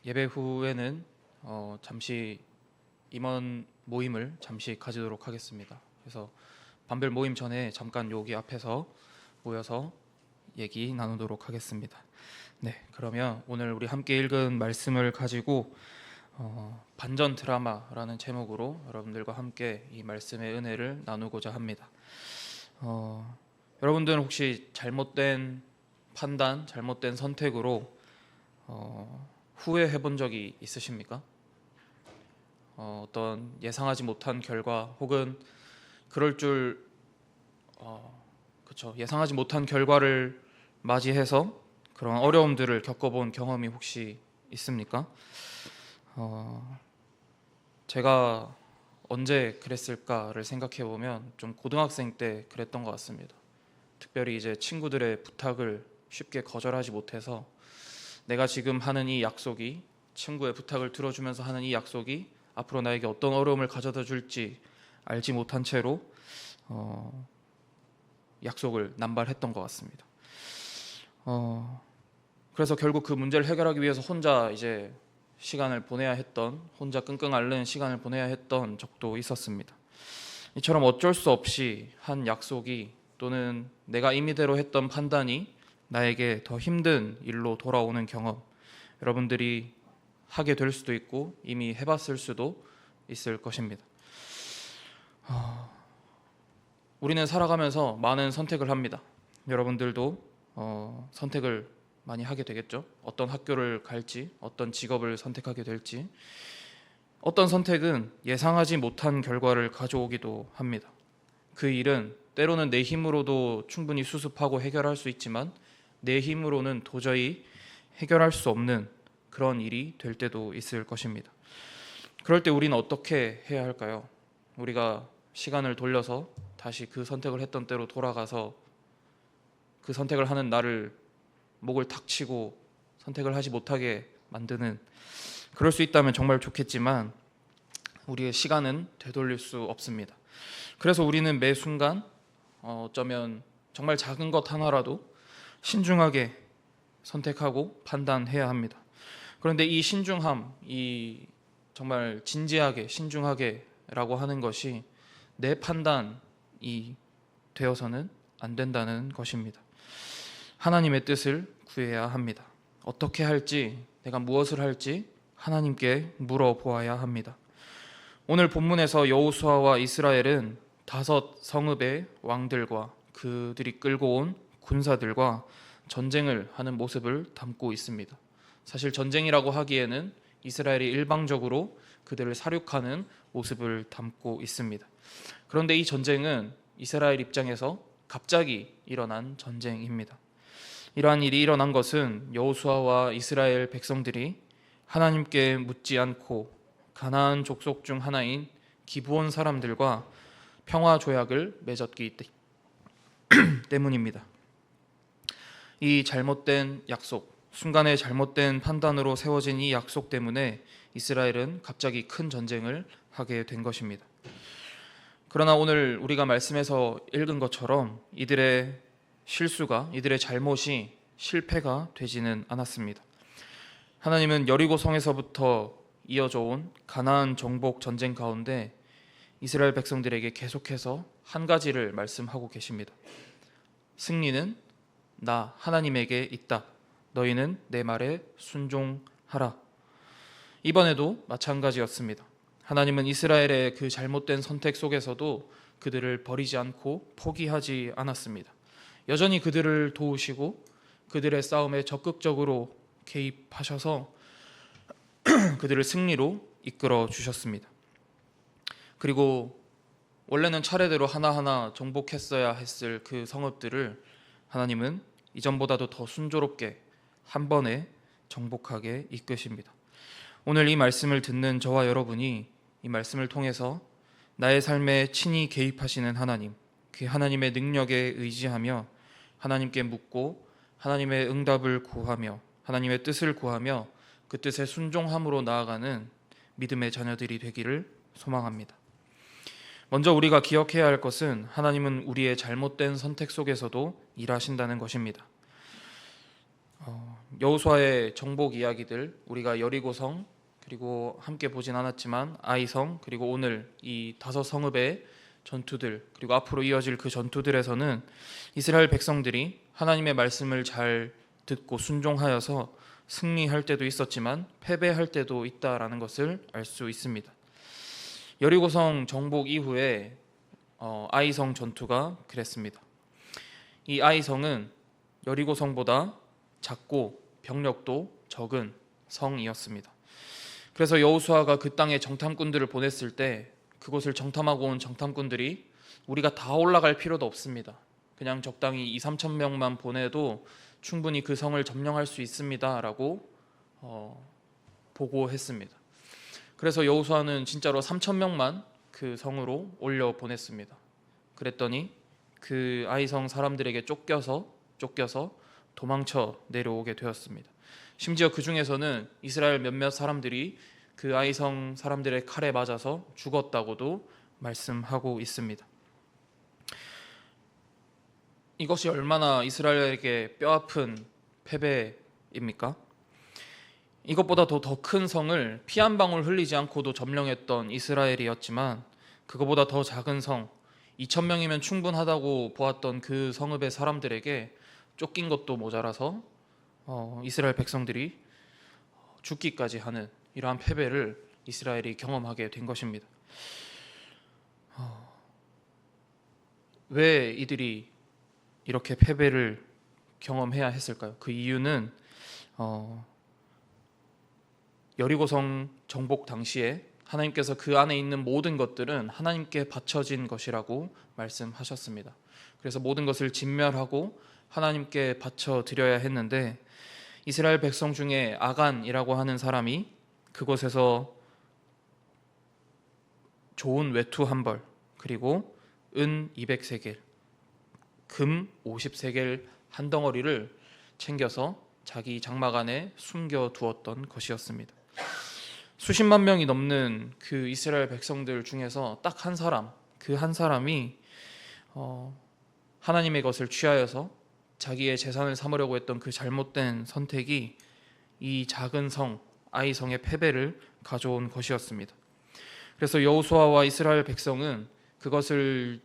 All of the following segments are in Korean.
예배 후에는 잠시 임원 모임을 잠시 가지도록 하겠습니다. 그래서 반별 모임 전에 잠깐 여기 앞에서 모여서 얘기 나누도록 하겠습니다. 네, 그러면 오늘 우리 함께 읽은 말씀을 가지고 반전 드라마라는 제목으로 여러분들과 함께 이 말씀의 은혜를 나누고자 합니다. 여러분들은 혹시 잘못된 판단, 잘못된 선택으로 후회해 본 적이 있으십니까? 어떤 예상하지 못한 결과 혹은 그럴 줄 예상하지 못한 결과를 맞이해서 그런 어려움들을 겪어본 경험이 혹시 있습니까? 제가 언제 그랬을까를 생각해 보면 좀 고등학생 때 그랬던 것 같습니다. 특별히 이제 친구들의 부탁을 쉽게 거절하지 못해서 내가 지금 하는 이 약속이, 친구의 부탁을 들어주면서 하는 이 약속이 앞으로 나에게 어떤 어려움을 가져다 줄지 알지 못한 채로 약속을 남발했던 것 같습니다. 그래서 결국 그 문제를 해결하기 위해서 혼자 이제 혼자 끙끙 앓는 시간을 보내야 했던 적도 있었습니다. 이처럼 어쩔 수 없이 한 약속이 또는 내가 임의대로 했던 판단이 나에게 더 힘든 일로 돌아오는 경험, 여러분들이 하게 될 수도 있고 이미 해봤을 수도 있을 것입니다. 우리는 살아가면서 많은 선택을 합니다. 여러분들도 선택을 많이 하게 되겠죠. 어떤 학교를 갈지, 어떤 직업을 선택하게 될지. 어떤 선택은 예상하지 못한 결과를 가져오기도 합니다. 그 일은 때로는 내 힘으로도 충분히 수습하고 해결할 수 있지만 내 힘으로는 도저히 해결할 수 없는 그런 일이 될 때도 있을 것입니다. 그럴 때 우리는 어떻게 해야 할까요? 우리가 시간을 돌려서 다시 그 선택을 했던 때로 돌아가서 그 선택을 하는 나를 목을 탁 치고 선택을 하지 못하게 만드는, 그럴 수 있다면 정말 좋겠지만 우리의 시간은 되돌릴 수 없습니다. 그래서 우리는 매 순간 어쩌면 정말 작은 것 하나라도 신중하게 선택하고 판단해야 합니다. 그런데 이 신중함, 이 정말 진지하게 신중하게라고 하는 것이 내 판단이 되어서는 안 된다는 것입니다. 하나님의 뜻을 구해야 합니다. 어떻게 할지, 내가 무엇을 할지 하나님께 물어보아야 합니다. 오늘 본문에서 여호수아와 이스라엘은 5 성읍의 왕들과 그들이 끌고 온 군사들과 전쟁을 하는 모습을 담고 있습니다. 사실 전쟁이라고 하기에는 이스라엘이 일방적으로 그들을 사륙하는 모습을 담고 있습니다. 그런데 이 전쟁은 이스라엘 입장에서 갑자기 일어난 전쟁입니다. 이러한 일이 일어난 것은 여호수아와 이스라엘 백성들이 하나님께 묻지 않고 가나안 족속 중 하나인 기브온 사람들과 평화 조약을 맺었기 때문입니다. 이 잘못된 약속, 순간의 잘못된 판단으로 세워진 이 약속 때문에 이스라엘은 갑자기 큰 전쟁을 하게 된 것입니다. 그러나 오늘 우리가 말씀에서 읽은 것처럼 이들의 실수가, 이들의 잘못이 실패가 되지는 않았습니다. 하나님은 여리고 성에서부터 이어져 온 가나안 정복 전쟁 가운데 이스라엘 백성들에게 계속해서 한 가지를 말씀하고 계십니다. 승리는 나 하나님에게 있다. 너희는 내 말에 순종하라. 이번에도 마찬가지였습니다. 하나님은 이스라엘의 그 잘못된 선택 속에서도 그들을 버리지 않고 포기하지 않았습니다. 여전히 그들을 도우시고 그들의 싸움에 적극적으로 개입하셔서 그들을 승리로 이끌어 주셨습니다. 그리고 원래는 차례대로 하나하나 정복했어야 했을 그 성읍들을 하나님은 이전보다도 더 순조롭게 한 번에 정복하게 이끄십니다. 오늘 이 말씀을 듣는 저와 여러분이 이 말씀을 통해서 나의 삶에 친히 개입하시는 하나님, 그 하나님의 능력에 의지하며 하나님께 묻고 하나님의 응답을 구하며 하나님의 뜻을 구하며 그 뜻에 순종함으로 나아가는 믿음의 자녀들이 되기를 소망합니다. 먼저 우리가 기억해야 할 것은 하나님은 우리의 잘못된 선택 속에서도 일하신다는 것입니다. 여호수아의 정복 이야기들, 우리가 여리고성, 그리고 함께 보진 않았지만 아이성, 그리고 오늘 이 5성읍의 전투들, 그리고 앞으로 이어질 그 전투들에서는 이스라엘 백성들이 하나님의 말씀을 잘 듣고 순종하여서 승리할 때도 있었지만 패배할 때도 있다라는 것을 알 수 있습니다. 여리고성 정복 이후에 아이성 전투가 그랬습니다. 이 아이성은 여리고성보다 작고 병력도 적은 성이었습니다. 그래서 여호수아가 그 땅에 정탐꾼들을 보냈을 때 그곳을 정탐하고 온 정탐꾼들이 우리가 다 올라갈 필요도 없습니다. 그냥 적당히 2-3천 명만 보내도 충분히 그 성을 점령할 수 있습니다 라고 보고했습니다. 그래서 여호수아는 진짜로 3천 명만 그 성으로 올려 보냈습니다. 그랬더니 그 아이성 사람들에게 쫓겨서 도망쳐 내려오게 되었습니다. 심지어 그 중에서는 이스라엘 몇몇 사람들이 그 아이성 사람들의 칼에 맞아서 죽었다고도 말씀하고 있습니다. 이것이 얼마나 이스라엘에게 뼈아픈 패배입니까? 이것보다 더 큰 성을 피 한 방울 흘리지 않고도 점령했던 이스라엘이었지만 그것보다 더 작은 성 2,000명이면 충분하다고 보았던 그 성읍의 사람들에게 쫓긴 것도 모자라서 이스라엘 백성들이 죽기까지 하는 이러한 패배를 이스라엘이 경험하게 된 것입니다. 왜 이들이 이렇게 패배를 경험해야 했을까요? 그 이유는 여리고성 정복 당시에 하나님께서 그 안에 있는 모든 것들은 하나님께 바쳐진 것이라고 말씀하셨습니다. 그래서 모든 것을 진멸하고 하나님께 바쳐 드려야 했는데 이스라엘 백성 중에 아간이라고 하는 사람이 그곳에서 좋은 외투 한 벌, 그리고 은 200세겔, 금 50세겔 한 덩어리를 챙겨서 자기 장막 안에 숨겨 두었던 것이었습니다. 수십만 명이 넘는 그 이스라엘 백성들 중에서 딱 한 사람, 그 한 사람이 하나님의 것을 취하여서 자기의 재산을 삼으려고 했던 그 잘못된 선택이 이 작은 성 아이성의 패배를 가져온 것이었습니다. 그래서 여호수아와 이스라엘 백성은 그것을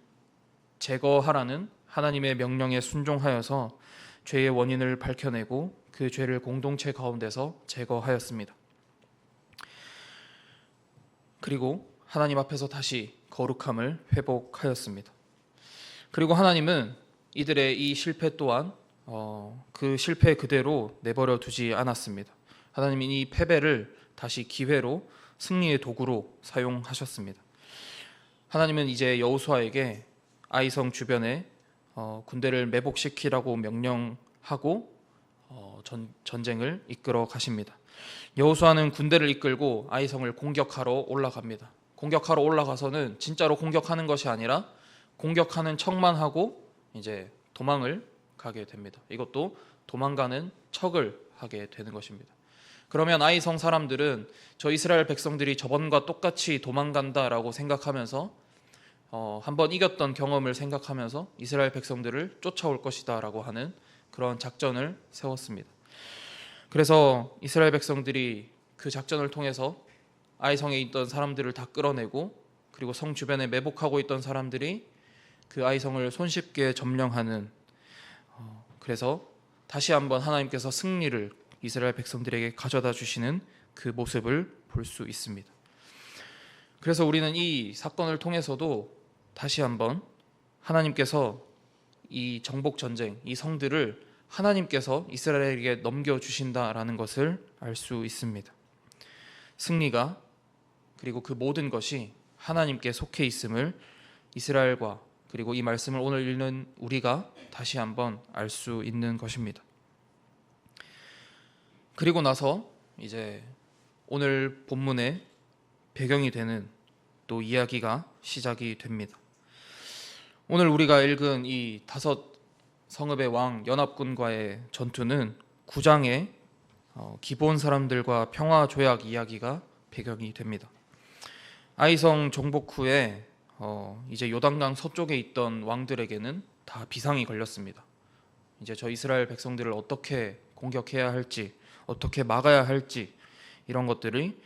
제거하라는 하나님의 명령에 순종하여서 죄의 원인을 밝혀내고 그 죄를 공동체 가운데서 제거하였습니다. 그리고 하나님 앞에서 다시 거룩함을 회복하였습니다. 그리고 하나님은 이들의 이 실패 또한 그 실패 그대로 내버려 두지 않았습니다. 하나님이 이 패배를 다시 기회로 승리의 도구로 사용하셨습니다. 하나님은 이제 여호수아에게 아이성 주변에 군대를 매복시키라고 명령하고 전쟁을 이끌어 가십니다. 여호수아는 군대를 이끌고 아이성을 공격하러 올라갑니다. 공격하러 올라가서는 진짜로 공격하는 것이 아니라 공격하는 척만 하고 이제 도망을 가게 됩니다. 이것도 도망가는 척을 하게 되는 것입니다. 그러면 아이성 사람들은 저 이스라엘 백성들이 저번과 똑같이 도망간다라고 생각하면서 한번 이겼던 경험을 생각하면서 이스라엘 백성들을 쫓아올 것이다라고 하는 그런 작전을 세웠습니다. 그래서 이스라엘 백성들이 그 작전을 통해서 아이성에 있던 사람들을 다 끌어내고 그리고 성 주변에 매복하고 있던 사람들이 그 아이성을 손쉽게 점령하는 그래서 다시 한번 하나님께서 승리를 이스라엘 백성들에게 가져다 주시는 그 모습을 볼 수 있습니다. 그래서 우리는 이 사건을 통해서도 다시 한번 하나님께서 이 정복 전쟁, 이 성들을 하나님께서 이스라엘에게 넘겨주신다라는 것을 알 수 있습니다. 승리가 그리고 그 모든 것이 하나님께 속해 있음을 이스라엘과 그리고 이 말씀을 오늘 읽는 우리가 다시 한번 알 수 있는 것입니다. 그리고 나서 이제 오늘 본문의 배경이 되는 또 이야기가 시작이 됩니다. 오늘 우리가 읽은 이 5 성읍의 왕 연합군과의 전투는 9장의 기브온 사람들과 평화 조약 이야기가 배경이 됩니다. 아이성 정복 후에 이제 요단강 서쪽에 있던 왕들에게는 다 비상이 걸렸습니다. 이제 저 이스라엘 백성들을 어떻게 공격해야 할지, 어떻게 막아야 할지 이런 것들이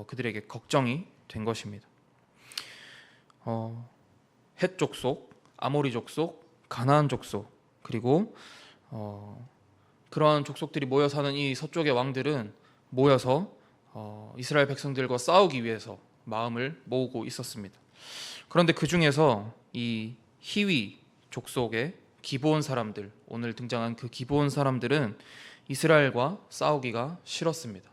그들에게 걱정이 된 것입니다. 헷 족속, 아모리 족속, 가나안 족속, 그리고 그러한 족속들이 모여 사는 이 서쪽의 왕들은 모여서 이스라엘 백성들과 싸우기 위해서 마음을 모으고 있었습니다. 그런데 그 중에서 이 히위 족속의 기브온 사람들, 오늘 등장한 그 기브온 사람들은 이스라엘과 싸우기가 싫었습니다.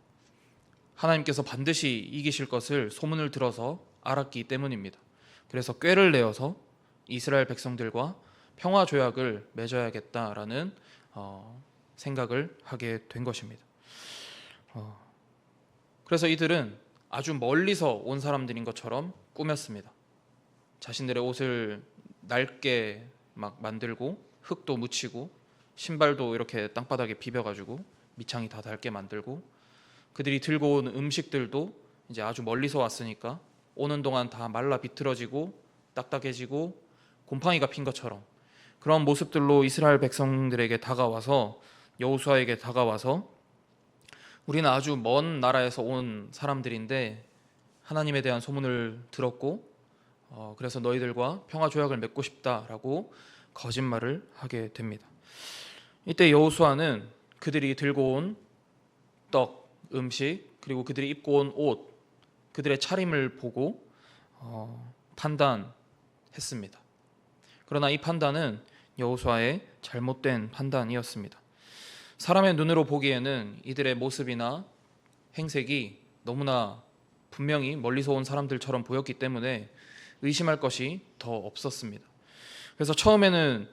하나님께서 반드시 이기실 것을 소문을 들어서 알았기 때문입니다. 그래서 꾀를 내어서 이스라엘 백성들과 평화 조약을 맺어야겠다라는 생각을 하게 된 것입니다. 그래서 이들은 아주 멀리서 온 사람들인 것처럼 꾸몄습니다. 자신들의 옷을 낡게 막 만들고 흙도 묻히고 신발도 이렇게 땅바닥에 비벼가지고 밑창이 다 닳게 만들고, 그들이 들고 온 음식들도 이제 아주 멀리서 왔으니까 오는 동안 다 말라 비틀어지고 딱딱해지고 곰팡이가 핀 것처럼 그런 모습들로 이스라엘 백성들에게 다가와서, 여호수아에게 다가와서 우리는 아주 먼 나라에서 온 사람들인데 하나님에 대한 소문을 들었고 그래서 너희들과 평화 조약을 맺고 싶다라고 거짓말을 하게 됩니다. 이때 여호수아는 그들이 들고 온 떡, 음식, 그리고 그들이 입고 온 옷, 그들의 차림을 보고 판단했습니다. 그러나 이 판단은 여호수아의 잘못된 판단이었습니다. 사람의 눈으로 보기에는 이들의 모습이나 행색이 너무나 분명히 멀리서 온 사람들처럼 보였기 때문에 의심할 것이 더 없었습니다. 그래서 처음에는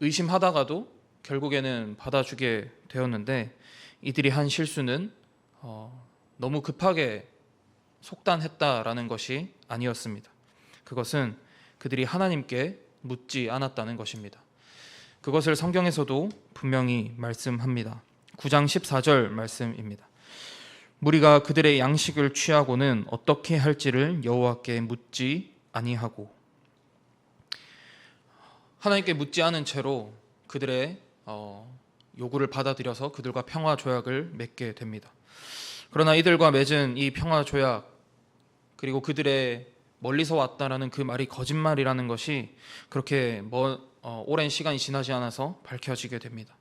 의심하다가도 결국에는 받아주게 되었는데, 이들이 한 실수는 너무 급하게 속단했다라는 것이 아니었습니다. 그것은 그들이 하나님께 묻지 않았다는 것입니다. 그것을 성경에서도 분명히 말씀합니다. 9장 14절 말씀입니다. 무리가 그들의 양식을 취하고는 어떻게 할지를 여호와께 묻지 아니하고. 하나님께 묻지 않은 채로 그들의 요구를 받아들여서 그들과 평화 조약을 맺게 됩니다. 그러나 이들과 맺은 이 평화 조약, 그리고 그들의 멀리서 왔다라는 그 말이 거짓말이라는 것이 그렇게 오랜 시간이 지나지 않아서 밝혀지게 됩니다.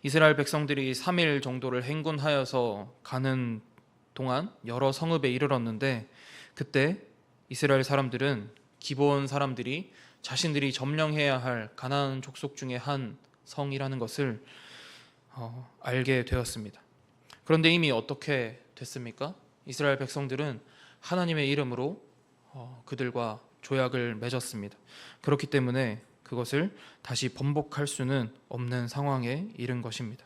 이스라엘 백성들이 3일 정도를 행군하여서 가는 동안 여러 성읍에 이르렀는데, 그때 이스라엘 사람들은 기브온 사람들이 자신들이 점령해야 할 가나안 족속 중에 한 성이라는 것을 알게 되었습니다. 그런데 이미 어떻게 됐습니까? 이스라엘 백성들은 하나님의 이름으로 그들과 조약을 맺었습니다. 그렇기 때문에 그것을 다시 번복할 수는 없는 상황에 이른 것입니다.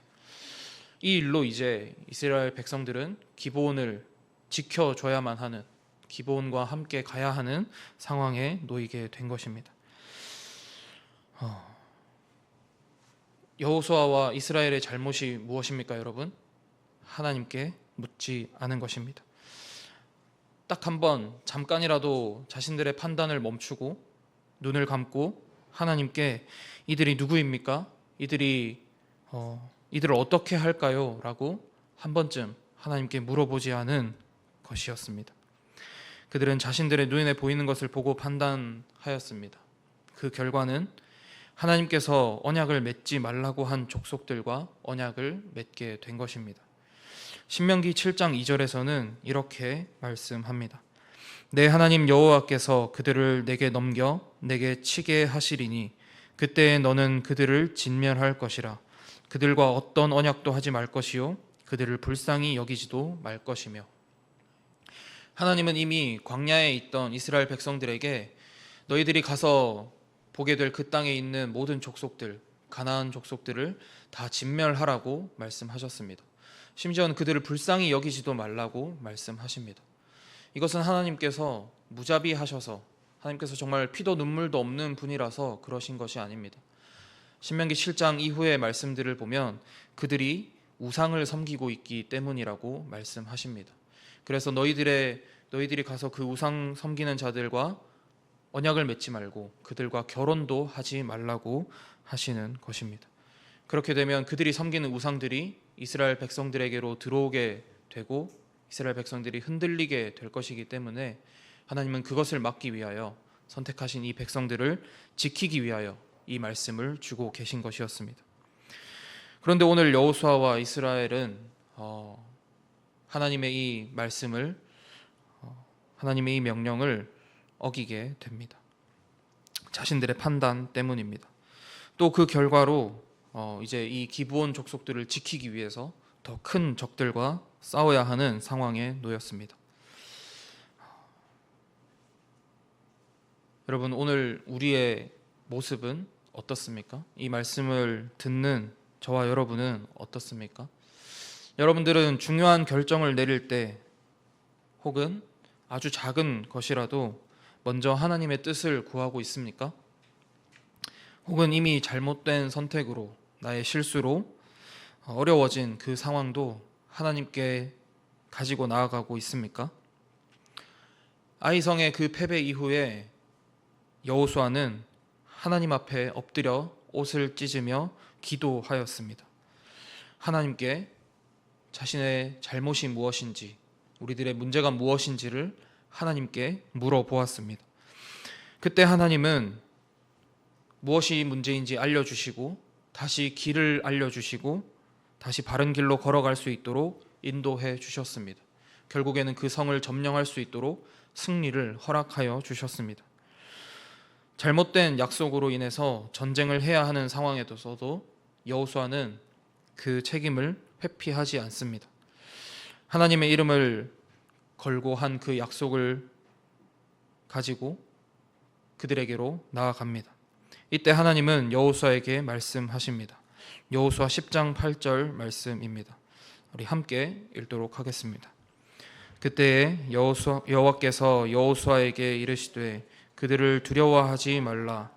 이 일로 이제 이스라엘 백성들은 기브온을 지켜줘야만 하는, 기브온과 함께 가야 하는 상황에 놓이게 된 것입니다. 여호수아와 이스라엘의 잘못이 무엇입니까, 여러분? 하나님께 묻지 않은 것입니다. 딱 한 번 잠깐이라도 자신들의 판단을 멈추고 눈을 감고 하나님께 이들이 누구입니까? 이들을 어떻게 할까요? 라고 한 번쯤 하나님께 물어보지 않은 것이었습니다. 그들은 자신들의 눈에 보이는 것을 보고 판단하였습니다. 그 결과는 하나님께서 언약을 맺지 말라고 한 족속들과 언약을 맺게 된 것입니다. 신명기 7장 2절에서는 이렇게 말씀합니다. 내 하나님 여호와께서 그들을 내게 넘겨 내게 치게 하시리니 그때에 너는 그들을 진멸할 것이라. 그들과 어떤 언약도 하지 말 것이요 그들을 불쌍히 여기지도 말 것이며. 하나님은 이미 광야에 있던 이스라엘 백성들에게 너희들이 가서 보게 될 그 땅에 있는 모든 족속들, 가나안 족속들을 다 진멸하라고 말씀하셨습니다. 심지어는 그들을 불쌍히 여기지도 말라고 말씀하십니다. 이것은 하나님께서 무자비하셔서, 하나님께서 정말 피도 눈물도 없는 분이라서 그러신 것이 아닙니다. 신명기 7장 이후의 말씀들을 보면 그들이 우상을 섬기고 있기 때문이라고 말씀하십니다. 그래서 너희들이 가서 그 우상 섬기는 자들과 언약을 맺지 말고 그들과 결혼도 하지 말라고 하시는 것입니다. 그렇게 되면 그들이 섬기는 우상들이 이스라엘 백성들에게로 들어오게 되고 이스라엘 백성들이 흔들리게 될 것이기 때문에 하나님은 그것을 막기 위하여 선택하신 이 백성들을 지키기 위하여 이 말씀을 주고 계신 것이었습니다. 그런데 오늘 여호수아와 이스라엘은 하나님의 이 말씀을 하나님의 이 명령을 어기게 됩니다. 자신들의 판단 때문입니다. 또 그 결과로 이제 이 기브온 족속들을 지키기 위해서 더 큰 적들과 싸워야 하는 상황에 놓였습니다. 여러분, 오늘 우리의 모습은 어떻습니까? 이 말씀을 듣는 저와 여러분은 어떻습니까? 여러분들은 중요한 결정을 내릴 때 혹은 아주 작은 것이라도 먼저 하나님의 뜻을 구하고 있습니까? 혹은 이미 잘못된 선택으로 나의 실수로 어려워진 그 상황도 하나님께 가지고 나아가고 있습니까? 아이성의 그 패배 이후에 여호수아는 하나님 앞에 엎드려 옷을 찢으며 기도하였습니다. 하나님께 자신의 잘못이 무엇인지, 우리들의 문제가 무엇인지를 하나님께 물어보았습니다. 그때 하나님은 무엇이 문제인지 알려주시고 다시 길을 알려주시고 다시 바른 길로 걸어갈 수 있도록 인도해 주셨습니다. 결국에는 그 성을 점령할 수 있도록 승리를 허락하여 주셨습니다. 잘못된 약속으로 인해서 전쟁을 해야 하는 상황에서도 여호수아는 그 책임을 회피하지 않습니다. 하나님의 이름을 걸고 한 그 약속을 가지고 그들에게로 나아갑니다. 이때 하나님은 여호수아에게 말씀하십니다. 여호수아 10장 8절 말씀입니다. 우리 함께 읽도록 하겠습니다. 그때에 여호와께서 여호수아에게 이르시되 그들을 두려워하지 말라.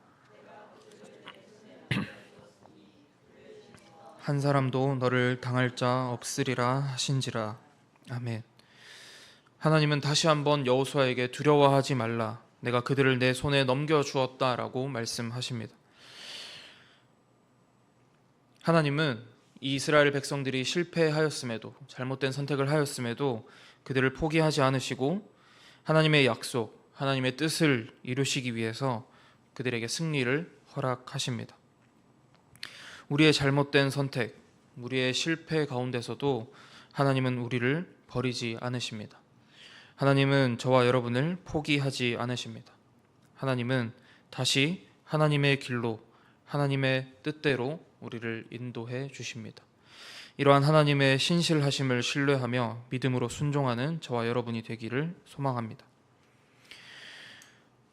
한 사람도 너를 당할 자 없으리라 하신지라. 아멘. 하나님은 다시 한번 여호수아에게 두려워하지 말라, 내가 그들을 내 손에 넘겨주었다라고 말씀하십니다. 하나님은 이 이스라엘 백성들이 실패하였음에도, 잘못된 선택을 하였음에도 그들을 포기하지 않으시고 하나님의 약속, 하나님의 뜻을 이루시기 위해서 그들에게 승리를 허락하십니다. 우리의 잘못된 선택, 우리의 실패 가운데서도 하나님은 우리를 버리지 않으십니다. 하나님은 저와 여러분을 포기하지 않으십니다. 하나님은 다시 하나님의 길로, 하나님의 뜻대로 우리를 인도해 주십니다. 이러한 하나님의 신실하심을 신뢰하며 믿음으로 순종하는 저와 여러분이 되기를 소망합니다.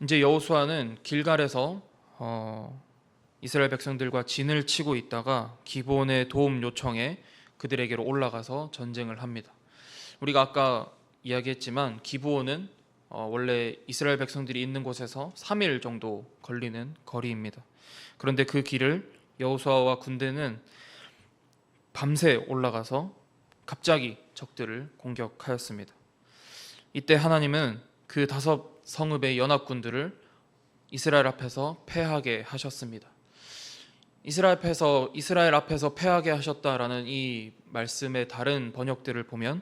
이제 여호수아는 길갈에서 이스라엘 백성들과 진을 치고 있다가 기브온의 도움 요청에 그들에게로 올라가서 전쟁을 합니다. 우리가 아까 이야기했지만 기브온은 원래 이스라엘 백성들이 있는 곳에서 3일 정도 걸리는 거리입니다. 그런데 그 길을 여호수아와 군대는 밤새 올라가서 갑자기 적들을 공격하였습니다. 이때 하나님은 그 5 성읍의 연합군들을 이스라엘 앞에서 패하게 하셨습니다. 이스라엘 앞에서 패하게 하셨다라는 이 말씀의 다른 번역들을 보면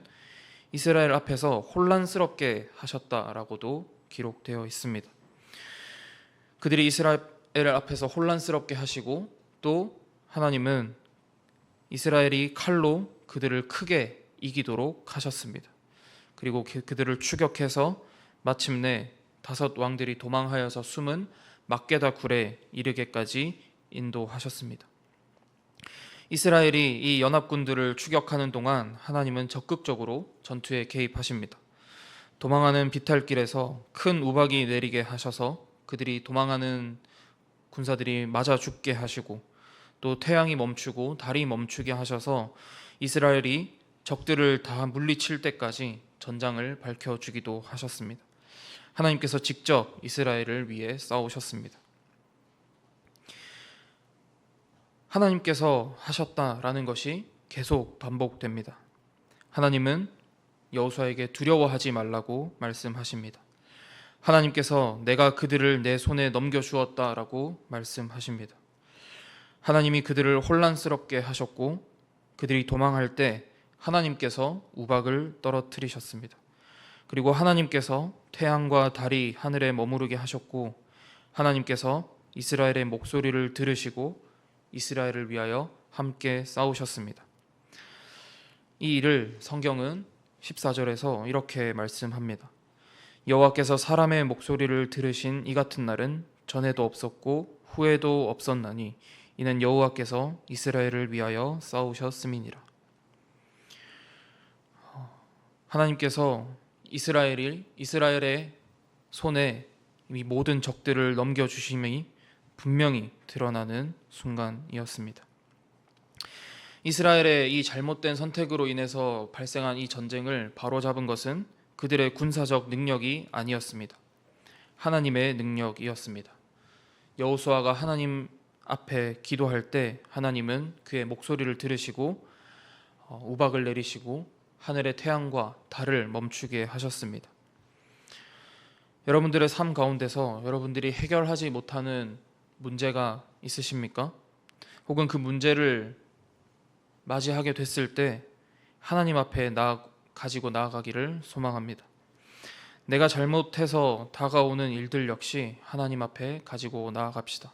이스라엘 앞에서 혼란스럽게 하셨다라고도 기록되어 있습니다. 그들이 이스라엘 앞에서 혼란스럽게 하시고 또 하나님은 이스라엘이 칼로 그들을 크게 이기도록 하셨습니다. 그리고 그들을 추격해서 마침내 5 왕들이 도망하여서 숨은 막게다 굴에 이르게까지 인도하셨습니다. 이스라엘이 이 연합군들을 추격하는 동안 하나님은 적극적으로 전투에 개입하십니다. 도망하는 비탈길에서 큰 우박이 내리게 하셔서 그들이 도망하는 군사들이 맞아 죽게 하시고 또 태양이 멈추고 달이 멈추게 하셔서 이스라엘이 적들을 다 물리칠 때까지 전장을 밝혀주기도 하셨습니다. 하나님께서 직접 이스라엘을 위해 싸우셨습니다. 하나님께서 하셨다라는 것이 계속 반복됩니다. 하나님은 여호수아에게 두려워하지 말라고 말씀하십니다. 하나님께서 내가 그들을 내 손에 넘겨주었다라고 말씀하십니다. 하나님이 그들을 혼란스럽게 하셨고 그들이 도망할 때 하나님께서 우박을 떨어뜨리셨습니다. 그리고 하나님께서 태양과 달이 하늘에 머무르게 하셨고 하나님께서 이스라엘의 목소리를 들으시고 이스라엘을 위하여 함께 싸우셨습니다. 이 일을 성경은 14절에서 이렇게 말씀합니다. 여호와께서 사람의 목소리를 들으신 이 같은 날은 전에도 없었고 후에도 없었나니 이는 여호와께서 이스라엘을 위하여 싸우셨음이니라. 하나님께서 이스라엘의 손에 이 모든 적들을 넘겨주심이 분명히 드러나는 순간이었습니다. 이스라엘의 이 잘못된 선택으로 인해서 발생한 이 전쟁을 바로잡은 것은 그들의 군사적 능력이 아니었습니다. 하나님의 능력이었습니다. 여호수아가 하나님 앞에 기도할 때 하나님은 그의 목소리를 들으시고 우박을 내리시고 하늘의 태양과 달을 멈추게 하셨습니다. 여러분들의 삶 가운데서 여러분들이 해결하지 못하는 문제가 있으십니까? 혹은 그 문제를 맞이하게 됐을 때 하나님 앞에 가지고 나아가기를 소망합니다. 내가 잘못해서 다가오는 일들 역시 하나님 앞에 가지고 나아갑시다.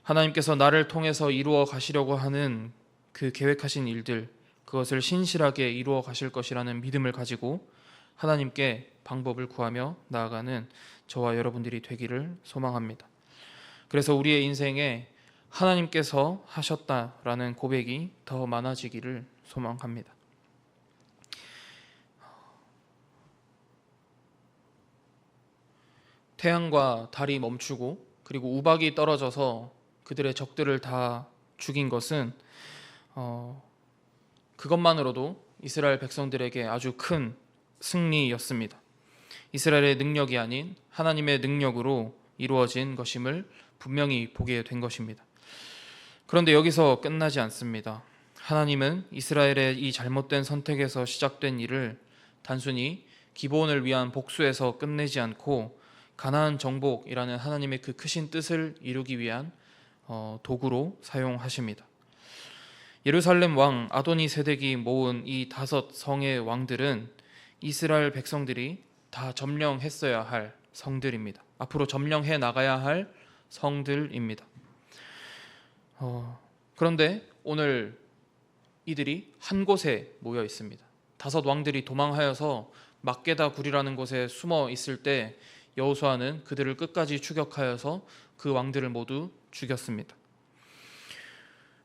하나님께서 나를 통해서 이루어 가시려고 하는 그 계획하신 일들, 그것을 신실하게 이루어 가실 것이라는 믿음을 가지고 하나님께 방법을 구하며 나아가는 저와 여러분들이 되기를 소망합니다. 그래서 우리의 인생에 하나님께서 하셨다라는 고백이 더 많아지기를 소망합니다. 태양과 달이 멈추고 그리고 우박이 떨어져서 그들의 적들을 다 죽인 것은 그것만으로도 이스라엘 백성들에게 아주 큰 승리였습니다. 이스라엘의 능력이 아닌 하나님의 능력으로 이루어진 것임을 분명히 보게 된 것입니다. 그런데 여기서 끝나지 않습니다. 하나님은 이스라엘의 이 잘못된 선택에서 시작된 일을 단순히 기본을 위한 복수에서 끝내지 않고 가나안 정복이라는 하나님의 그 크신 뜻을 이루기 위한 도구로 사용하십니다. 예루살렘 왕 아도니 세덱이 모은 이 5성의 왕들은 이스라엘 백성들이 다 점령했어야 할 성들입니다. 앞으로 점령해 나가야 할 성들입니다. 그런데 오늘 이들이 한 곳에 모여 있습니다. 5 왕들이 도망하여서 막게다 굴이라는 곳에 숨어 있을 때 여호수아는 그들을 끝까지 추격하여서 그 왕들을 모두 죽였습니다.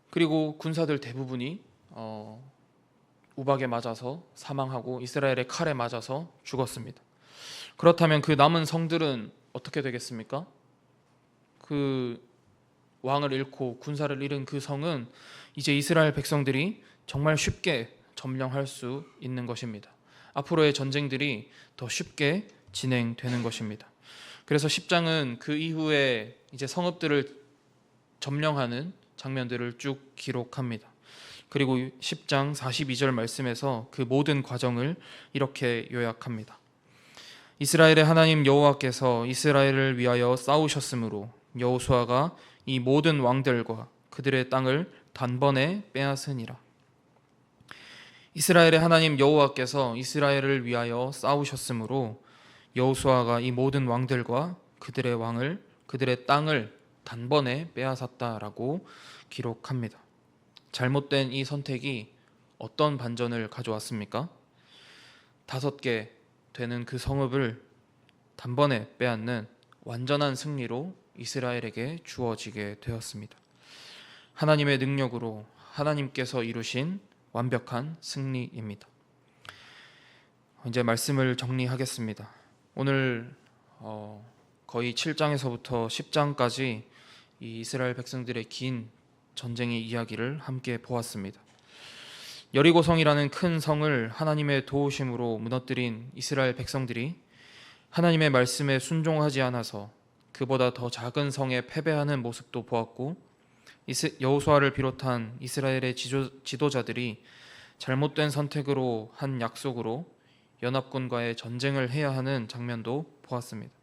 그리고 군사들 대부분이 우박에 맞아서 사망하고 이스라엘의 칼에 맞아서 죽었습니다. 그렇다면 그 남은 성들은 어떻게 되겠습니까? 그 왕을 잃고 군사를 잃은 그 성은 이제 이스라엘 백성들이 정말 쉽게 점령할 수 있는 것입니다. 앞으로의 전쟁들이 더 쉽게 진행되는 것입니다. 그래서 10장은 그 이후에 이제 성읍들을 점령하는 장면들을 쭉 기록합니다. 그리고 10장 42절 말씀에서 그 모든 과정을 이렇게 요약합니다. 이스라엘의 하나님 여호와께서 이스라엘을 위하여 싸우셨으므로 여호수아가 이 모든 왕들과 그들의 땅을 단번에 빼앗으니라. 이스라엘의 하나님 여호와께서 이스라엘을 위하여 싸우셨으므로 여호수아가 이 모든 왕들과 그들의 땅을 단번에 빼앗았다라고 기록합니다. 잘못된 이 선택이 어떤 반전을 가져왔습니까? 5개 되는 그 성읍을 단번에 빼앗는 완전한 승리로 이스라엘에게 주어지게 되었습니다. 하나님의 능력으로 하나님께서 이루신 완벽한 승리입니다. 이제 말씀을 정리하겠습니다. 오늘 거의 7장에서부터 10장까지 이 이스라엘 백성들의 긴 전쟁의 이야기를 함께 보았습니다. 여리고성이라는 큰 성을 하나님의 도우심으로 무너뜨린 이스라엘 백성들이 하나님의 말씀에 순종하지 않아서 그보다 더 작은 성에 패배하는 모습도 보았고, 여호수아를 비롯한 이스라엘의 지도자들이 잘못된 선택으로 한 약속으로 연합군과의 전쟁을 해야 하는 장면도 보았습니다.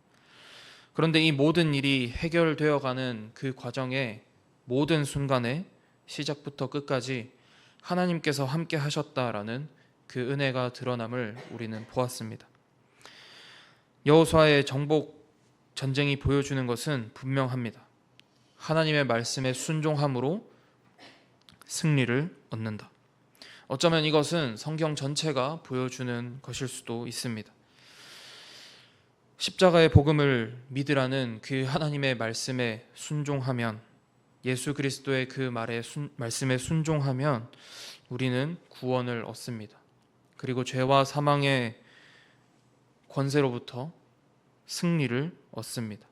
그런데 이 모든 일이 해결되어 가는 그 과정의 모든 순간에 시작부터 끝까지 하나님께서 함께 하셨다라는 그 은혜가 드러남을 우리는 보았습니다. 여호수아의 정복 전쟁이 보여주는 것은 분명합니다. 하나님의 말씀에 순종함으로 승리를 얻는다. 어쩌면 이것은 성경 전체가 보여주는 것일 수도 있습니다. 십자가의 복음을 믿으라는 그 하나님의 말씀에 순종하면, 예수 그리스도의 그 말씀에 순종하면 우리는 구원을 얻습니다. 그리고 죄와 사망의 권세로부터 승리를 얻습니다.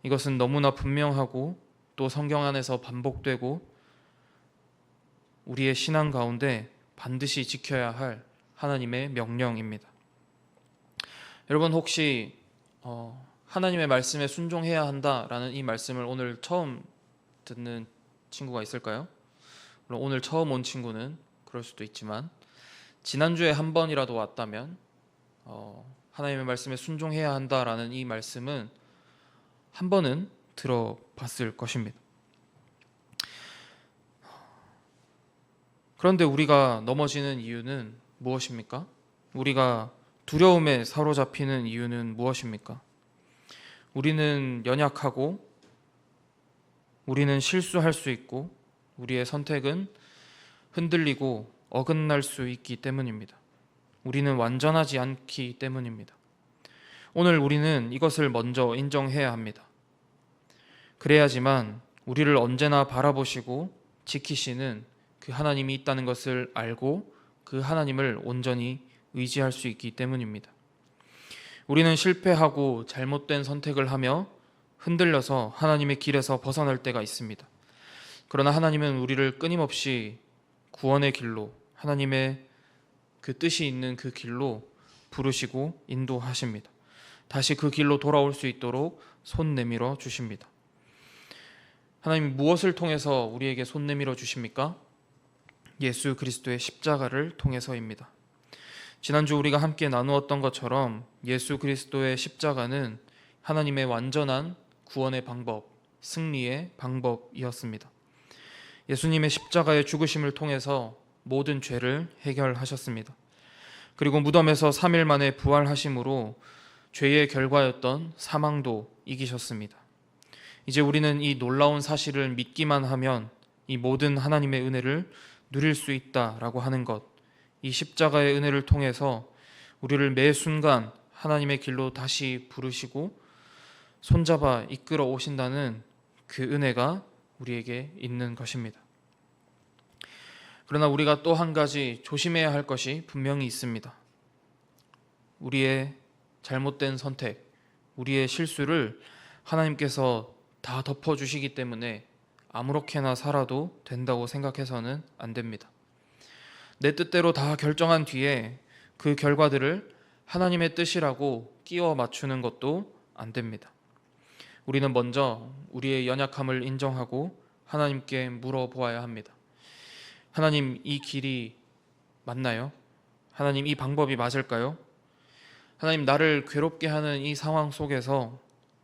이것은 너무나 분명하고 또 성경 안에서 반복되고 우리의 신앙 가운데 반드시 지켜야 할 하나님의 명령입니다. 여러분 혹시 하나님의 말씀에 순종해야 한다라는 이 말씀을 오늘 처음 듣는 친구가 있을까요? 물론 오늘 처음 온 친구는 그럴 수도 있지만 지난주에 한 번이라도 왔다면 하나님의 말씀에 순종해야 한다라는 이 말씀은 한 번은 들어봤을 것입니다. 그런데 우리가 넘어지는 이유는 무엇입니까? 우리가 두려움에 사로잡히는 이유는 무엇입니까? 우리는 연약하고 우리는 실수할 수 있고 우리의 선택은 흔들리고 어긋날 수 있기 때문입니다. 우리는 완전하지 않기 때문입니다. 오늘 우리는 이것을 먼저 인정해야 합니다. 그래야지만 우리를 언제나 바라보시고 지키시는 그 하나님이 있다는 것을 알고 그 하나님을 온전히 의지할 수 있기 때문입니다. 우리는 실패하고 잘못된 선택을 하며 흔들려서 하나님의 길에서 벗어날 때가 있습니다. 그러나 하나님은 우리를 끊임없이 구원의 길로, 하나님의 그 뜻이 있는 그 길로 부르시고 인도하십니다. 다시 그 길로 돌아올 수 있도록 손 내밀어 주십니다. 하나님 무엇을 통해서 우리에게 손 내밀어 주십니까? 예수 그리스도의 십자가를 통해서입니다. 지난주 우리가 함께 나누었던 것처럼 예수 그리스도의 십자가는 하나님의 완전한 구원의 방법, 승리의 방법이었습니다. 예수님의 십자가의 죽으심을 통해서 모든 죄를 해결하셨습니다. 그리고 무덤에서 3일 만에 부활하심으로 죄의 결과였던 사망도 이기셨습니다. 이제 우리는 이 놀라운 사실을 믿기만 하면 이 모든 하나님의 은혜를 누릴 수 있다라고 하는 것, 이 십자가의 은혜를 통해서 우리를 매 순간 하나님의 길로 다시 부르시고 손잡아 이끌어 오신다는 그 은혜가 우리에게 있는 것입니다. 그러나 우리가 또 한 가지 조심해야 할 것이 분명히 있습니다. 우리의 잘못된 선택, 우리의 실수를 하나님께서 다 덮어주시기 때문에 아무렇게나 살아도 된다고 생각해서는 안 됩니다. 내 뜻대로 다 결정한 뒤에 그 결과들을 하나님의 뜻이라고 끼워 맞추는 것도 안 됩니다. 우리는 먼저 우리의 연약함을 인정하고 하나님께 물어보아야 합니다. 하나님, 이 길이 맞나요? 하나님, 이 방법이 맞을까요? 하나님, 나를 괴롭게 하는 이 상황 속에서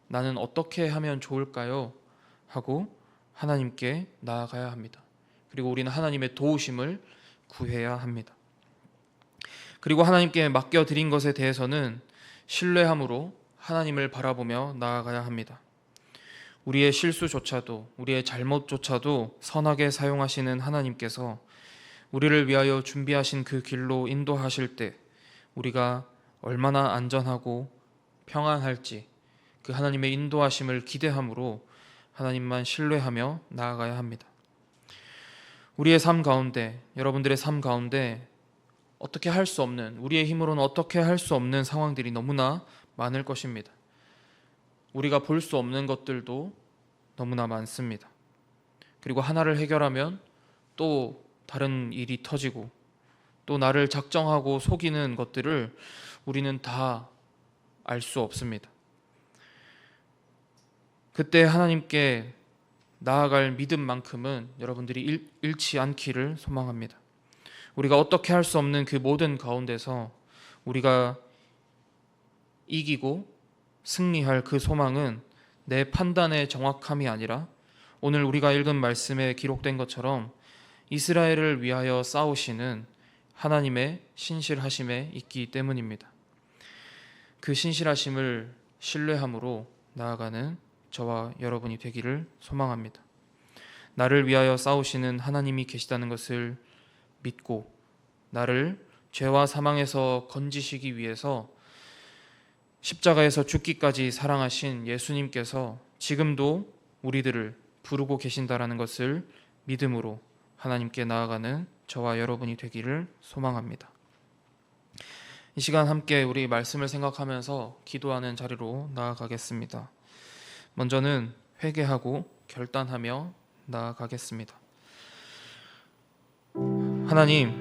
나는 어떻게 하면 좋을까요? 하고 하나님께 나아가야 합니다. 그리고 우리는 하나님의 도우심을 구해야 합니다. 그리고 하나님께 맡겨드린 것에 대해서는 신뢰함으로 하나님을 바라보며 나아가야 합니다. 우리의 실수조차도, 우리의 잘못조차도 선하게 사용하시는 하나님께서 우리를 위하여 준비하신 그 길로 인도하실 때 우리가 얼마나 안전하고 평안할지 그 하나님의 인도하심을 기대함으로 하나님만 신뢰하며 나아가야 합니다. 우리의 삶 가운데, 여러분들의 삶 가운데 어떻게 할 수 없는, 우리의 힘으로는 어떻게 할 수 없는 상황들이 너무나 많을 것입니다. 우리가 볼 수 없는 것들도 너무나 많습니다. 그리고 하나를 해결하면 또 다른 일이 터지고 또 나를 작정하고 속이는 것들을 우리는 다 알 수 없습니다. 그때 하나님께 나아갈 믿음만큼은 여러분들이 잃지 않기를 소망합니다. 우리가 어떻게 할 수 없는 그 모든 가운데서 우리가 이기고 승리할 그 소망은 내 판단의 정확함이 아니라 오늘 우리가 읽은 말씀에 기록된 것처럼 이스라엘을 위하여 싸우시는 하나님의 신실하심에 있기 때문입니다. 그 신실하심을 신뢰함으로 나아가는 저와 여러분이 되기를 소망합니다. 나를 위하여 싸우시는 하나님이 계시다는 것을 믿고 나를 죄와 사망에서 건지시기 위해서 십자가에서 죽기까지 사랑하신 예수님께서 지금도 우리들을 부르고 계신다라는 것을 믿음으로 하나님께 나아가는 저와 여러분이 되기를 소망합니다. 이 시간 함께 우리 말씀을 생각하면서 기도하는 자리로 나아가겠습니다. 먼저는 회개하고 결단하며 나아가겠습니다. 하나님,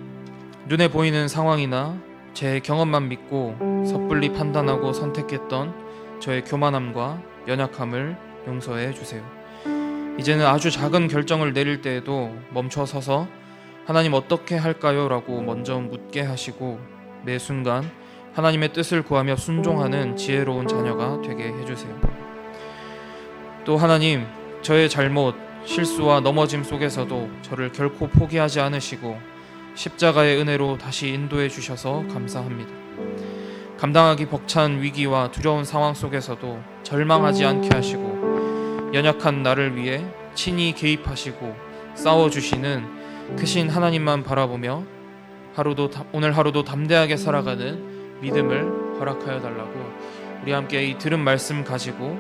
눈에 보이는 상황이나 제 경험만 믿고 섣불리 판단하고 선택했던 저의 교만함과 연약함을 용서해 주세요. 이제는 아주 작은 결정을 내릴 때에도 멈춰서서 하나님 어떻게 할까요? 라고 먼저 묻게 하시고 매 순간 하나님의 뜻을 구하며 순종하는 지혜로운 자녀가 되게 해주세요. 또 하나님, 저의 잘못, 실수와 넘어짐 속에서도 저를 결코 포기하지 않으시고 십자가의 은혜로 다시 인도해 주셔서 감사합니다. 감당하기 벅찬 위기와 두려운 상황 속에서도 절망하지 않게 하시고 연약한 나를 위해 친히 개입하시고 싸워주시는 크신 하나님만 바라보며 오늘 하루도 담대하게 살아가는 믿음을 허락하여 달라고 우리 함께 이 들은 말씀 가지고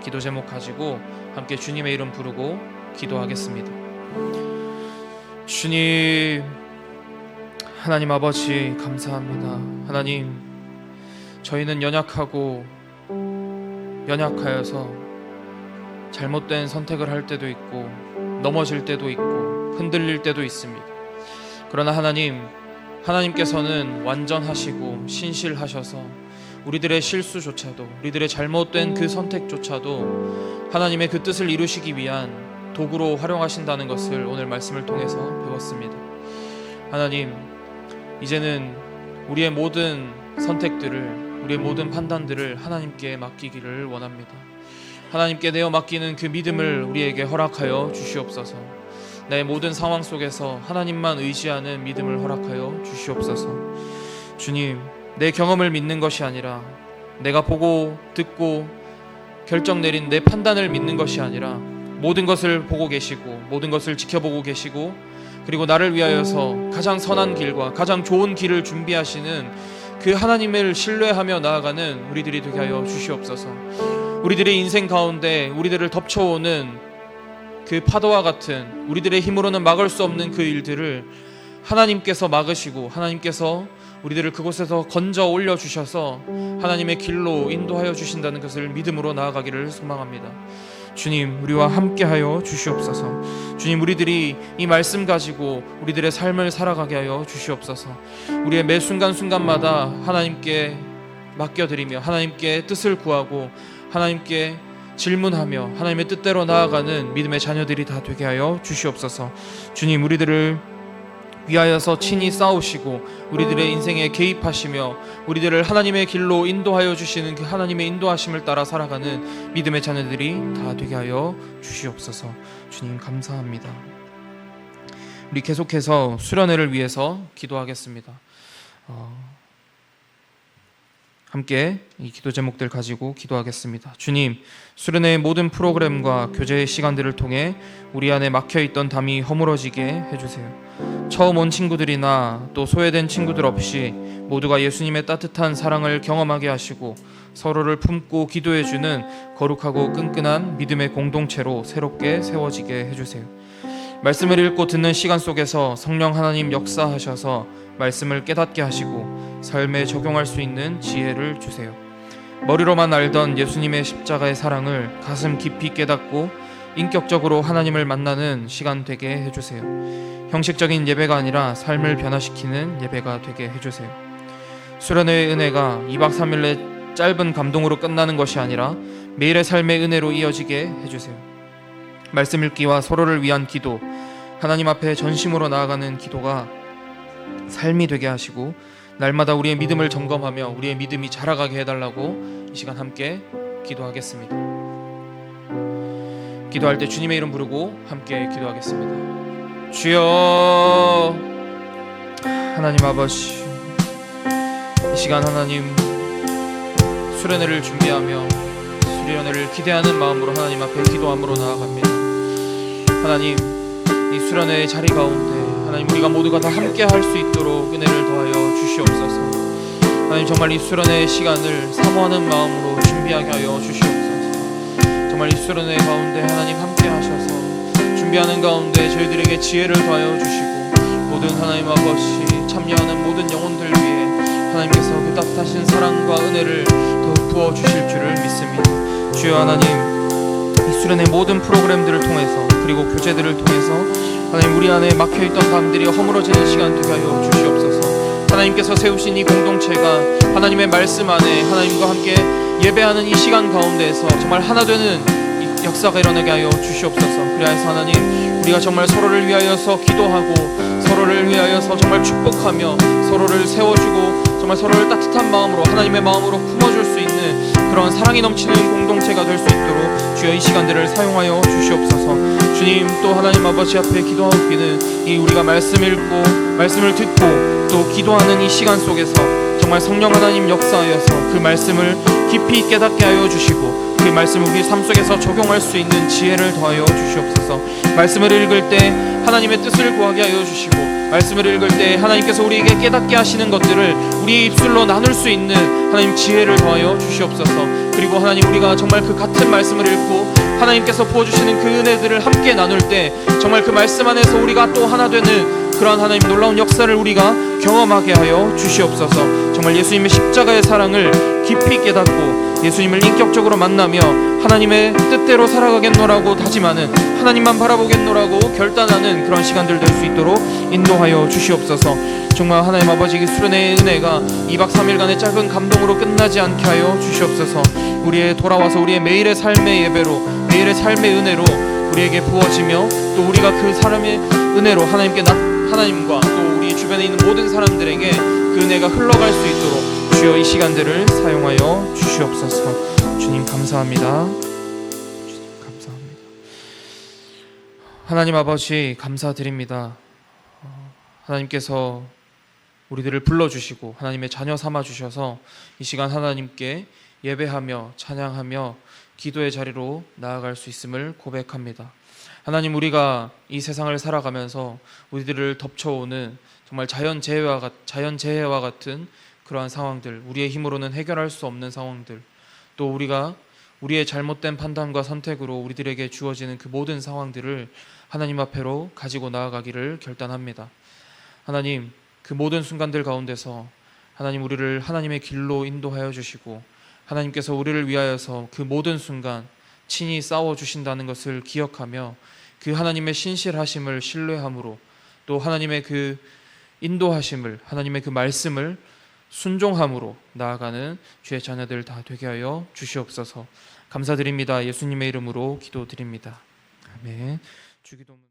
기도 제목 가지고 함께 주님의 이름 부르고 기도하겠습니다. 주님, 하나님 아버지 감사합니다. 하나님, 저희는 연약하고 연약하여서 잘못된 선택을 할 때도 있고 넘어질 때도 있고 흔들릴 때도 있습니다. 그러나 하나님께서는 완전하시고 신실하셔서 우리들의 실수조차도 우리들의 잘못된 그 선택조차도 하나님의 그 뜻을 이루시기 위한 도구로 활용하신다는 것을 오늘 말씀을 통해서 배웠습니다. 하나님, 이제는 우리의 모든 선택들을 우리의 모든 판단들을 하나님께 맡기기를 원합니다. 하나님께 내어 맡기는 그 믿음을 우리에게 허락하여 주시옵소서. 내 모든 상황 속에서 하나님만 의지하는 믿음을 허락하여 주시옵소서. 주님, 내 경험을 믿는 것이 아니라 내가 보고 듣고 결정 내린 내 판단을 믿는 것이 아니라 모든 것을 보고 계시고 모든 것을 지켜보고 계시고 그리고 나를 위하여서 가장 선한 길과 가장 좋은 길을 준비하시는 그 하나님을 신뢰하며 나아가는 우리들이 되게 하여 주시옵소서. 우리들의 인생 가운데 우리들을 덮쳐오는 그 파도와 같은 우리들의 힘으로는 막을 수 없는 그 일들을 하나님께서 막으시고 하나님께서 우리들을 그곳에서 건져 올려주셔서 하나님의 길로 인도하여 주신다는 것을 믿음으로 나아가기를 소망합니다. 주님, 우리와 함께하여 주시옵소서. 주님, 우리들이 이 말씀 가지고 우리들의 삶을 살아가게 하여 주시옵소서. 우리의 매 순간순간마다 하나님께 맡겨드리며 하나님께 뜻을 구하고 하나님께 질문하며 하나님의 뜻대로 나아가는 믿음의 자녀들이 다 되게 하여 주시옵소서. 주님, 우리들을 위하여서 친히 싸우시고 우리들의 인생에 개입하시며 우리들을 하나님의 길로 인도하여 주시는 그 하나님의 인도하심을 따라 살아가는 믿음의 자녀들이 다 되게 하여 주시옵소서. 주님, 감사합니다. 우리 계속해서 수련회를 위해서 기도하겠습니다. 함께 이 기도 제목들 가지고 기도하겠습니다. 주님, 수련회의 모든 프로그램과 교제의 시간들을 통해 우리 안에 막혀있던 담이 허물어지게 해주세요. 처음 온 친구들이나 또 소외된 친구들 없이 모두가 예수님의 따뜻한 사랑을 경험하게 하시고 서로를 품고 기도해주는 거룩하고 끈끈한 믿음의 공동체로 새롭게 세워지게 해주세요. 말씀을 읽고 듣는 시간 속에서 성령 하나님 역사하셔서 말씀을 깨닫게 하시고 삶에 적용할 수 있는 지혜를 주세요. 머리로만 알던 예수님의 십자가의 사랑을 가슴 깊이 깨닫고 인격적으로 하나님을 만나는 시간 되게 해주세요. 형식적인 예배가 아니라 삶을 변화시키는 예배가 되게 해주세요. 수련회의 은혜가 2박 3일의 짧은 감동으로 끝나는 것이 아니라 매일의 삶의 은혜로 이어지게 해주세요. 말씀 읽기와 서로를 위한 기도, 하나님 앞에 전심으로 나아가는 기도가 삶이 되게 하시고 날마다 우리의 믿음을 점검하며 우리의 믿음이 자라가게 해달라고 이 시간 함께 기도하겠습니다. 기도할 때 주님의 이름 부르고 함께 기도하겠습니다. 주여 하나님 아버지, 이 시간 하나님 수련회를 준비하며 수련회를 기대하는 마음으로 하나님 앞에 기도함으로 나아갑니다. 하나님, 이 수련회의 자리 가운데 하나님 우리가 모두가 다 함께 할 수 있도록 은혜를 더하여 주시옵소서. 하나님, 정말 이 수련회의 시간을 사모하는 마음으로 준비하게 하여 주시옵소서. 정말 이 수련회 가운데 하나님 함께 하셔서 준비하는 가운데 저희들에게 지혜를 더하여 주시고, 모든 하나님 아버지 참여하는 모든 영혼들 위해 하나님께서 그 따뜻하신 사랑과 은혜를 더욱 부어주실 줄을 믿습니다. 주여 하나님, 이 수련회 모든 프로그램들을 통해서 그리고 교제들을 통해서 하나님 우리 안에 막혀있던 담들이 허물어지는 시간 되게 하여 주시옵소서. 하나님께서 세우신 이 공동체가 하나님의 말씀 안에 하나님과 함께 예배하는 이 시간 가운데에서 정말 하나 되는 이 역사가 일어나게 하여 주시옵소서. 그리하여서 하나님, 우리가 정말 서로를 위하여서 기도하고 서로를 위하여서 정말 축복하며 서로를 세워주고 정말 서로를 따뜻한 마음으로 하나님의 마음으로 품어줄 수 있는 그런 사랑이 넘치는 공동체가 될 수 있도록 주여 이 시간들을 사용하여 주시옵소서. 주님, 또 하나님 아버지 앞에 기도하기는 이 우리가 말씀 읽고 말씀을 듣고 또 기도하는 이 시간 속에서 정말 성령 하나님 역사하여서 그 말씀을 깊이 깨닫게 하여 주시고 그 말씀을 우리 삶 속에서 적용할 수 있는 지혜를 더하여 주시옵소서. 말씀을 읽을 때 하나님의 뜻을 구하게 하여 주시고, 말씀을 읽을 때 하나님께서 우리에게 깨닫게 하시는 것들을 우리의 입술로 나눌 수 있는 하나님 지혜를 더하여 주시옵소서. 그리고 하나님, 우리가 정말 그 같은 말씀을 읽고 하나님께서 부어주시는 그 은혜들을 함께 나눌 때 정말 그 말씀 안에서 우리가 또 하나 되는 그러한 하나님 놀라운 역사를 우리가 경험하게 하여 주시옵소서. 정말 예수님의 십자가의 사랑을 깊이 깨닫고 예수님을 인격적으로 만나며 하나님의 뜻대로 살아가겠노라고 다짐하는, 하나님만 바라보겠노라고 결단하는 그런 시간들 될 수 있도록 인도하여 주시옵소서. 정말 하나님 아버지, 수련회의 은혜가 2박 3일간의 짧은 감동으로 끝나지 않게 하여 주시옵소서. 우리의 돌아와서 우리의 매일의 삶의 예배로, 매일의 삶의 은혜로 우리에게 부어지며 또 우리가 그 사람의 은혜로 하나님과 또 우리 주변에 있는 모든 사람들에게 그 은혜가 흘러갈 수 있도록 주여 이 시간들을 사용하여 주시옵소서. 주님 감사합니다. 주님 감사합니다. 하나님 아버지 감사드립니다. 하나님께서 우리들을 불러주시고 하나님의 자녀 삼아주셔서 이 시간 하나님께 예배하며 찬양하며 기도의 자리로 나아갈 수 있음을 고백합니다. 하나님, 우리가 이 세상을 살아가면서 우리들을 덮쳐오는 정말 자연재해와 같은 그러한 상황들, 우리의 힘으로는 해결할 수 없는 상황들, 또 우리가 우리의 잘못된 판단과 선택으로 우리들에게 주어지는 그 모든 상황들을 하나님 앞에로 가지고 나아가기를 결단합니다. 하나님, 그 모든 순간들 가운데서 하나님 우리를 하나님의 길로 인도하여 주시고 하나님께서 우리를 위하여서 그 모든 순간 친히 싸워주신다는 것을 기억하며 그 하나님의 신실하심을 신뢰함으로 또 하나님의 그 인도하심을, 하나님의 그 말씀을 순종함으로 나아가는 주의 자녀들 다 되게 하여 주시옵소서. 감사드립니다. 예수님의 이름으로 기도드립니다. 아멘. 주기도문